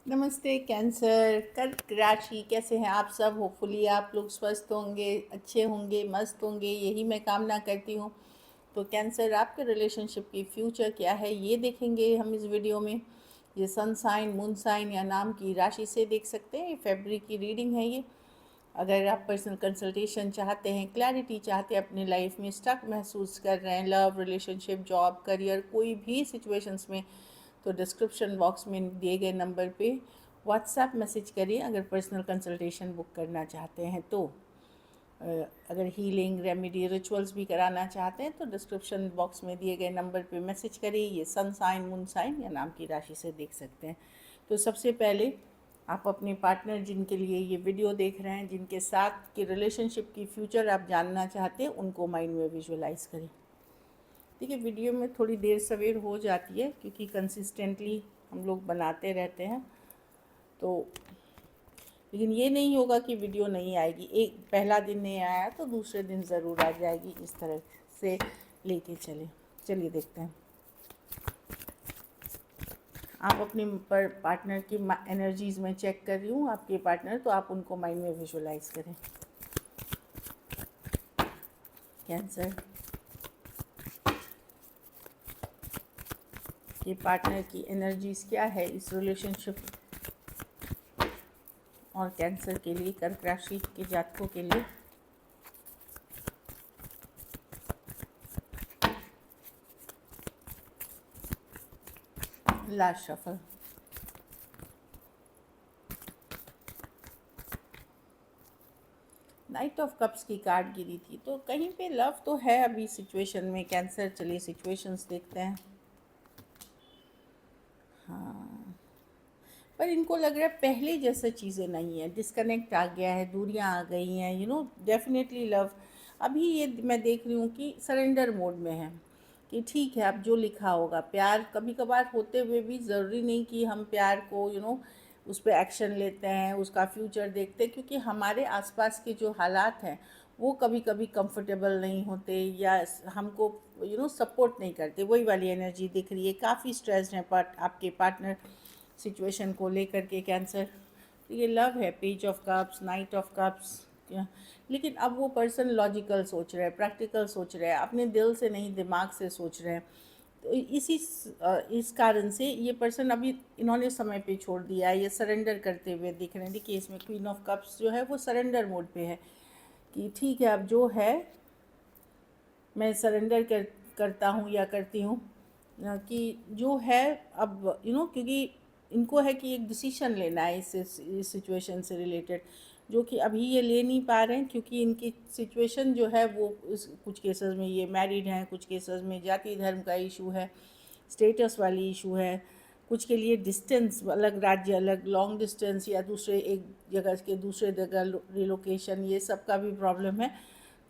नमस्ते कैंसर कर्क राशि, कैसे हैं आप सब। होपफुली आप लोग स्वस्थ होंगे, अच्छे होंगे, मस्त होंगे, यही मैं कामना करती हूँ। तो कैंसर, आपके रिलेशनशिप की फ्यूचर क्या है ये देखेंगे हम इस वीडियो में। ये सन साइन, मून साइन या नाम की राशि से देख सकते हैं। ये फरवरी की रीडिंग है ये। अगर आप पर्सनल कंसल्टेशन चाहते हैं, क्लैरिटी चाहते हैं, अपनी लाइफ में स्टक महसूस कर रहे हैं, लव, रिलेशनशिप, जॉब, करियर, कोई भी सिचुएशंस में, तो डिस्क्रिप्शन बॉक्स में दिए गए नंबर पे व्हाट्सएप मैसेज करिए अगर पर्सनल कंसल्टेशन बुक करना चाहते हैं तो। अगर हीलिंग, रेमेडी, रिचुअल्स भी कराना चाहते हैं तो डिस्क्रिप्शन बॉक्स में दिए गए नंबर पे मैसेज करिए। ये सन साइन, मून साइन या नाम की राशि से देख सकते हैं। तो सबसे पहले आप अपने पार्टनर, जिनके लिए ये वीडियो देख रहे हैं, जिनके साथ की रिलेशनशिप की फ्यूचर आप जानना चाहते हैं, उनको माइंड में विजुअलाइज करें। देखिए, वीडियो में थोड़ी देर सवेर हो जाती है क्योंकि कंसिस्टेंटली हम लोग बनाते रहते हैं, तो लेकिन ये नहीं होगा कि वीडियो नहीं आएगी। एक पहला दिन नहीं आया तो दूसरे दिन ज़रूर आ जाएगी, इस तरह से लेके चलिए देखते हैं। आप अपने पार्टनर की एनर्जीज़ में चेक कर रही हूँ, आपके पार्टनर, तो आप उनको माइंड में विजुअलाइज करें। कैंसर के पार्टनर की एनर्जीज़ क्या है इस रिलेशनशिप और कैंसर के लिए, कर्क राशि के जातकों के लिए। Last shuffle. Night of cups की कार्ड गिरी थी, तो कहीं पे लव तो है अभी सिचुएशन में कैंसर। चलिए सिचुएशंस देखते हैं। हाँ, पर इनको लग रहा है पहले जैसे चीज़ें नहीं है, डिस्कनेक्ट आ गया है, दूरियां आ गई हैं। डेफिनेटली लव अभी ये मैं देख रही हूँ कि सरेंडर मोड में है, कि ठीक है अब जो लिखा होगा। प्यार कभी कभार होते हुए भी ज़रूरी नहीं कि हम प्यार को उस पर एक्शन लेते हैं, उसका फ्यूचर देखते हैं, क्योंकि हमारे आसपास के जो हालात हैं वो कभी कभी कंफर्टेबल नहीं होते या हमको सपोर्ट नहीं करते। वही वाली एनर्जी दिख रही है, काफ़ी स्ट्रेस्ड है आपके पार्टनर सिचुएशन को लेकर के कैंसर। तो ये लव है, page of cups, night of cups. लेकिन अब वो पर्सन लॉजिकल सोच रहे हैं, प्रैक्टिकल सोच रहे हैं, अपने दिल से नहीं दिमाग से सोच रहे हैं। तो इस कारण से ये पर्सन अभी इन्होंने समय पे छोड़ दिया है, ये सरेंडर करते हुए दिख रहे हैं। देखिए इसमें क्वीन ऑफ कप्स जो है वो सरेंडर मोड पे है, कि ठीक है अब जो है मैं सरेंडर करता हूँ या करती हूँ, कि जो है अब क्योंकि इनको है कि एक डिसीजन लेना है इस सिचुएशन से रिलेटेड, जो कि अभी ये ले नहीं पा रहे हैं, क्योंकि इनकी सिचुएशन जो है वो कुछ केसेस में ये मैरिड हैं, कुछ केसेस में जाति धर्म का इशू है, स्टेटस वाली इशू है, कुछ के लिए डिस्टेंस, अलग राज्य, अलग लॉन्ग डिस्टेंस, या दूसरे एक जगह के दूसरे जगह रिलोकेशन, ये सब का भी प्रॉब्लम है।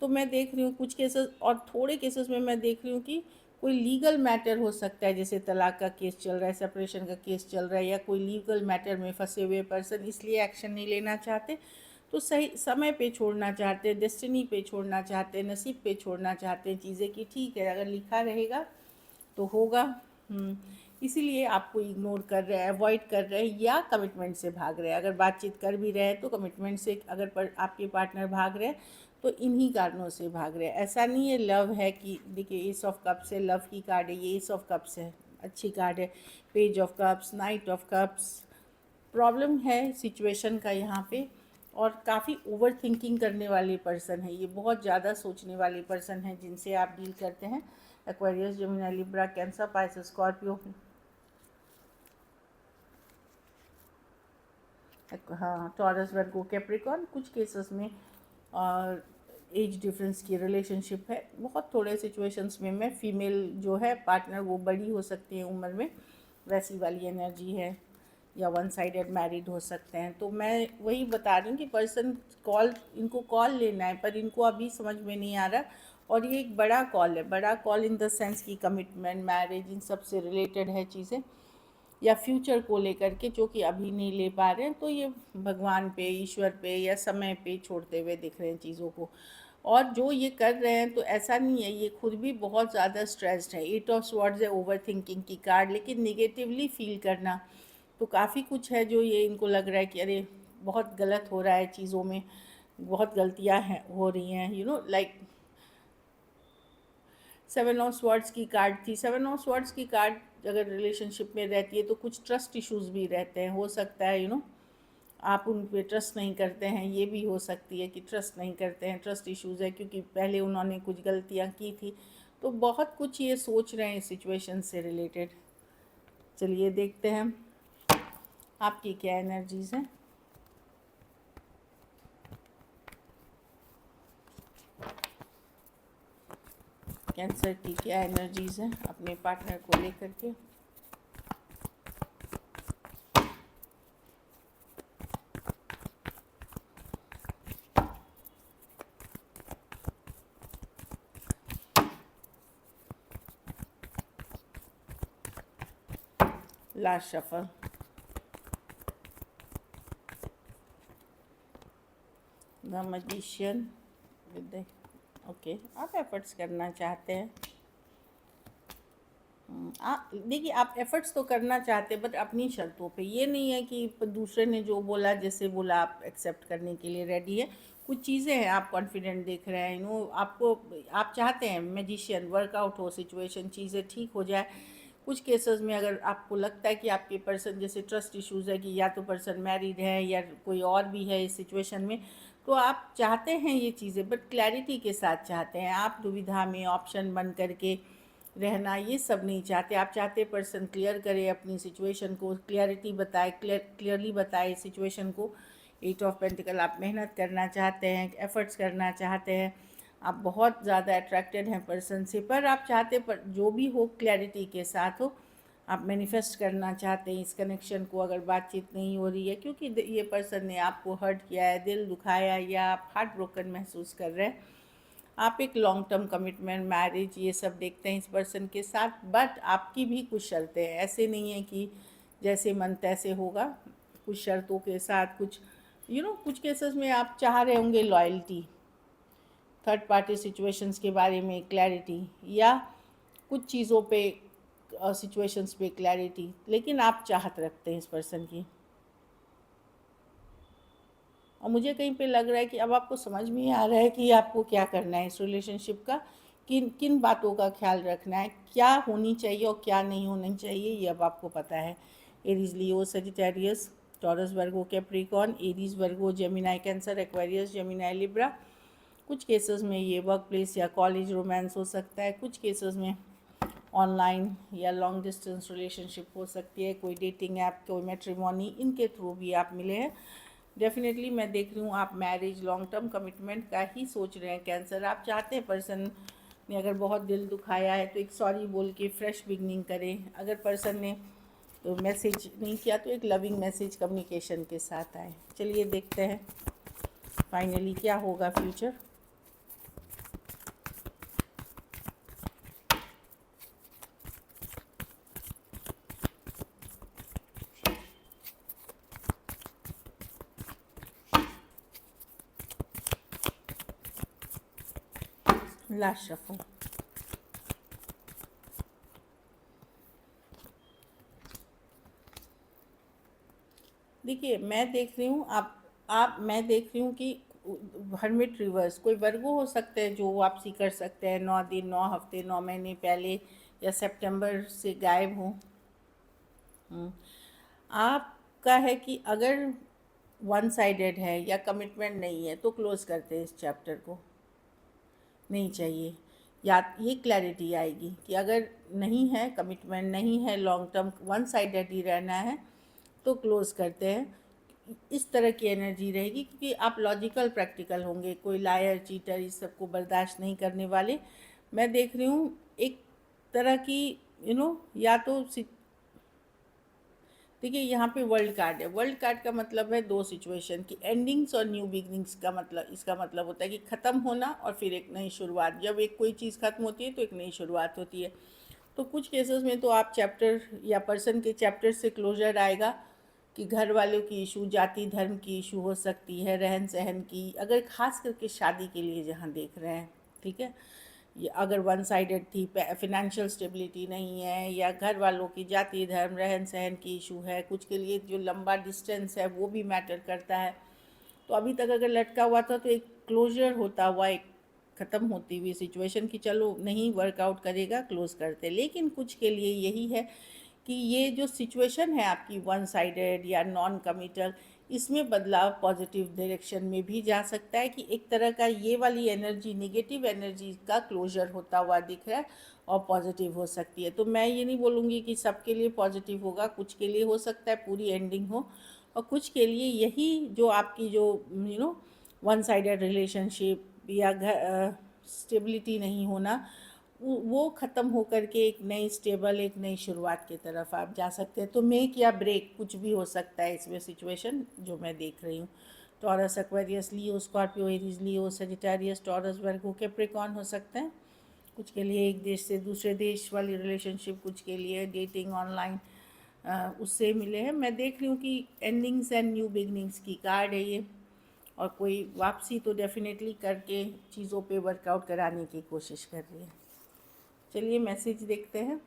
तो मैं देख रही हूँ कुछ केसेस, और थोड़े केसेस में मैं देख रही हूँ कि कोई लीगल मैटर हो सकता है, जैसे तलाक का केस चल रहा है, सेपरेशन का केस चल रहा है, या कोई लीगल मैटर में फंसे हुए पर्सन इसलिए एक्शन नहीं लेना चाहते, तो सही समय पे छोड़ना चाहते हैं, डेस्टिनी पे छोड़ना चाहते हैं, नसीब पे छोड़ना चाहते हैं चीज़ें, कि ठीक है अगर लिखा रहेगा तो होगा। इसीलिए आपको इग्नोर कर रहे हैं, अवॉइड कर रहे हैं, या कमिटमेंट से भाग रहे हैं। अगर बातचीत कर भी रहे हैं तो कमिटमेंट से, अगर आपके पार्टनर भाग रहे हैं तो इन्हीं कारणों से भाग रहे हैं। ऐसा नहीं है लव है कि, देखिए एस ऑफ कप्स है, लव की कार्ड है, ये एस ऑफ कप्स है, अच्छी कार्ड है। Page of cups, night of cups, problem है सिचुएशन का यहाँ पे। और काफ़ी ओवर थिंकिंग करने वाली पर्सन है ये, बहुत ज़्यादा सोचने वाली पर्सन है जिनसे आप डील करते हैं। Aquarius, Gemini, Libra, cancer, Pisces, Scorpio, हाँ टॉरस, वर्गो, कैप्रिकॉर्न। कुछ केसेस में और एज डिफरेंस की रिलेशनशिप है। बहुत थोड़े सिचुएशंस में मैं फीमेल जो है पार्टनर वो बड़ी हो सकती है उम्र में, वैसी वाली एनर्जी है, या वन साइडेड मैरिड हो सकते हैं। तो मैं वही बता रही हूँ कि पर्सन इनको कॉल लेना है, पर इनको अभी समझ में नहीं आ रहा। और ये एक बड़ा कॉल है, बड़ा कॉल इन द सेंस की कमिटमेंट, मैरिज, इन सब से रिलेटेड है चीज़ें, या फ्यूचर को लेकर के, जो कि अभी नहीं ले पा रहे हैं। तो ये भगवान पे, ईश्वर पे, या समय पे छोड़ते हुए दिख रहे हैं चीज़ों को। और जो ये कर रहे हैं तो ऐसा नहीं है, ये खुद भी बहुत ज़्यादा स्ट्रेस्ड है। एट ऑफ स्वॉर्ड्स है, ओवर थिंकिंग की कार्ड, लेकिन निगेटिवली फील करना, तो काफ़ी कुछ है जो ये इनको लग रहा है कि अरे बहुत गलत हो रहा है चीज़ों में, बहुत गलतियाँ हैं हो रही हैं, लाइक 7 ऑफ स्वॉर्ड्स की कार्ड थी। 7 ऑफ स्वॉर्ड्स की कार्ड अगर रिलेशनशिप में रहती है तो कुछ ट्रस्ट इश्यूज भी रहते हैं, हो सकता है आप उन पे ट्रस्ट नहीं करते हैं, ये भी हो सकती है कि ट्रस्ट नहीं करते हैं, ट्रस्ट इश्यूज है क्योंकि पहले उन्होंने कुछ गलतियाँ की थी। तो बहुत कुछ ये सोच रहे हैं इस सिचुएशन से रिलेटेड। चलिए देखते हैं आपकी क्या एनर्जीज हैं। कैंसर की क्या एनर्जीज हैं अपने पार्टनर को लेकर के। Last shuffle. The magician with okay, आप एफर्ट्स करना चाहते हैं। देखिए, आप एफर्ट्स तो करना चाहते हैं बट अपनी शर्तों पे। ये नहीं है कि दूसरे ने जो बोला जैसे बोला आप एक्सेप्ट करने के लिए रेडी है। कुछ चीज़ें हैं, आप कॉन्फिडेंट दिख रहे हैं, आपको आप चाहते हैं मैजिशियन वर्कआउट हो, सिचुएशन चीज़ें ठीक हो जाए। कुछ केसेस में अगर आपको लगता है कि आपके पर्सन जैसे ट्रस्ट इश्यूज़ है कि या तो पर्सन मैरिड है या कोई और भी है इस सिचुएशन में, तो आप चाहते हैं ये चीज़ें बट क्लैरिटी के साथ चाहते हैं। आप दुविधा में ऑप्शन बन करके रहना ये सब नहीं चाहते। आप चाहते पर्सन क्लियर करे अपनी सिचुएशन को, क्लियरिटी बताए, क्लियरली बताए सिचुएशन को। 8 ऑफ पेंटिकल, आप मेहनत करना चाहते हैं, एफर्ट्स करना चाहते हैं, आप बहुत ज़्यादा अट्रैक्टेड हैं पर्सन से, पर आप चाहते पर जो भी हो क्लैरिटी के साथ हो। आप मैनिफेस्ट करना चाहते हैं इस कनेक्शन को अगर बातचीत नहीं हो रही है, क्योंकि ये पर्सन ने आपको हर्ट किया है, दिल दुखाया, या आप हार्ट ब्रोकन महसूस कर रहे हैं। आप एक लॉन्ग टर्म कमिटमेंट, मैरिज ये सब देखते हैं इस पर्सन के साथ, बट आपकी भी कुछ शर्तें हैं। ऐसे नहीं है कि जैसे मन तैसे होगा, कुछ शर्तों के साथ। कुछ कुछ केसेस में आप चाह रहे होंगे लॉयल्टी, थर्ड पार्टी सिचुएशंस के बारे में क्लैरिटी, या कुछ चीज़ों पे सिचुएशंस पे क्लैरिटी, लेकिन आप चाहत रखते हैं इस पर्सन की। और मुझे कहीं पे लग रहा है कि अब आपको समझ में आ रहा है कि आपको क्या करना है इस रिलेशनशिप का, किन किन बातों का ख्याल रखना है, क्या होनी चाहिए और क्या नहीं होनी चाहिए, ये अब आपको पता है। Aries, Leo, Sagittarius, Taurus, Virgo, Capricorn, Aries, Virgo, Gemini, Cancer, Aquarius, Gemini, Libra. कुछ केसेस में ये वर्क प्लेस या कॉलेज रोमांस हो सकता है, कुछ केसेस में ऑनलाइन या लॉन्ग डिस्टेंस रिलेशनशिप हो सकती है, कोई डेटिंग ऐप, कोई मैट्रिमोनी, इनके थ्रू भी आप मिले हैं। डेफिनेटली मैं देख रही हूँ आप मैरिज, लॉन्ग टर्म कमिटमेंट का ही सोच रहे हैं कैंसर। आप चाहते हैं पर्सन ने अगर बहुत दिल दुखाया है तो एक सॉरी बोल के फ्रेश बिगनिंग करें। अगर पर्सन ने तो मैसेज नहीं किया तो एक लविंग मैसेज कम्युनिकेशन के साथ आए। चलिए देखते हैं फाइनली क्या होगा फ्यूचर। Last shuffle. देखिए, मैं देख रही हूँ मैं देख रही हूँ कि हर्मिट रिवर्स, कोई वर्गो हो सकते हैं जो वापसी कर सकते हैं 9 दिन, 9 हफ्ते, 9 महीने पहले, या सितंबर से गायब हों। आपका है कि अगर वन साइडेड है या कमिटमेंट नहीं है तो क्लोज करते हैं इस चैप्टर को, नहीं चाहिए। या ये क्लैरिटी आएगी कि अगर नहीं है कमिटमेंट, नहीं है लॉन्ग टर्म, वन साइडेड ही रहना है तो क्लोज़ करते हैं। इस तरह की एनर्जी रहेगी क्योंकि आप लॉजिकल प्रैक्टिकल होंगे, कोई लायर चीटर इस सब को बर्दाश्त नहीं करने वाले। मैं देख रही हूँ एक तरह की या तो देखिए यहाँ पे वर्ल्ड कार्ड है। वर्ल्ड कार्ड का मतलब है दो सिचुएशन की एंडिंग्स और न्यू बिगनिंग्स का मतलब, इसका मतलब होता है कि ख़त्म होना और फिर एक नई शुरुआत। जब एक कोई चीज़ ख़त्म होती है तो एक नई शुरुआत होती है। तो कुछ केसेस में तो आप चैप्टर या पर्सन के चैप्टर से क्लोजर आएगा कि घर वालों की इशू, जाति धर्म की इशू हो सकती है, रहन सहन की, अगर ख़ास करके शादी के लिए जहाँ देख रहे हैं, ठीक है। ये अगर वन साइडेड थी, फिनेंशियल स्टेबिलिटी नहीं है, या घर वालों की जाति धर्म रहन सहन की इशू है, कुछ के लिए जो लंबा डिस्टेंस है वो भी मैटर करता है। तो अभी तक अगर लटका हुआ था तो एक क्लोजर होता हुआ, एक ख़त्म होती हुई सिचुएशन कि चलो नहीं वर्कआउट करेगा, क्लोज करते। लेकिन कुछ के लिए यही है कि ये जो सिचुएशन है आपकी वन साइडेड या नॉन कमिटल, इसमें बदलाव पॉजिटिव डायरेक्शन में भी जा सकता है, कि एक तरह का ये वाली एनर्जी, नेगेटिव एनर्जी का क्लोजर होता हुआ दिख रहा है और पॉजिटिव हो सकती है। तो मैं ये नहीं बोलूँगी कि सबके लिए पॉजिटिव होगा, कुछ के लिए हो सकता है पूरी एंडिंग हो, और कुछ के लिए यही जो आपकी जो वन साइडेड रिलेशनशिप या घर स्टेबिलिटी नहीं होना, वो ख़त्म होकर के एक नई स्टेबल, एक नई शुरुआत की तरफ आप जा सकते हैं। तो मेक या ब्रेक कुछ भी हो सकता है इसमें सिचुएशन जो मैं देख रही हूँ। टॉरस, एक्वेरियस, लियो, Scorpio, Aries, Leo, Sagittarius, Taurus, Virgo, Capricorn हो सकते हैं। कुछ के लिए एक देश से दूसरे देश वाली रिलेशनशिप, कुछ के लिए डेटिंग ऑनलाइन उससे मिले हैं। मैं देख रही हूँ कि एंडिंग्स एंड न्यू बिगनिंग्स की कार्ड है ये, और कोई वापसी तो डेफिनेटली करके चीज़ों पे वर्कआउट कराने की कोशिश कर रही है। चलिए मैसेज देखते हैं।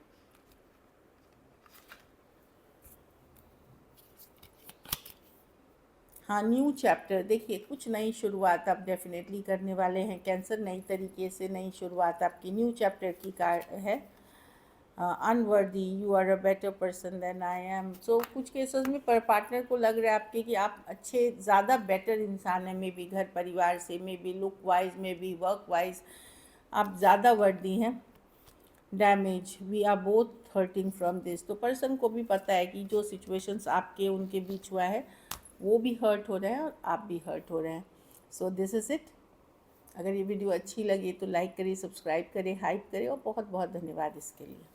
हाँ, न्यू चैप्टर, देखिए कुछ नई शुरुआत आप डेफिनेटली करने वाले हैं कैंसर, नई तरीके से नई शुरुआत आपकी न्यू चैप्टर की कार्ड है। Unworthy, you are a better person than I am. So कुछ केसेस में पर पार्टनर को लग रहा है आपके कि आप अच्छे, ज़्यादा बेटर इंसान हैं, मे बी घर परिवार से, may be look wise, may be work wise आप ज़्यादा वर्दी हैं। Damage, we are both hurting from this. तो पर्सन को भी पता है कि जो सिचुएशंस आपके उनके बीच हुआ है वो भी हर्ट हो रहे हैं और आप भी हर्ट हो रहे हैं। So this is it. अगर ये वीडियो अच्छी लगी तो लाइक करिए, सब्सक्राइब करें, हाइप करें, और बहुत बहुत धन्यवाद इसके लिए।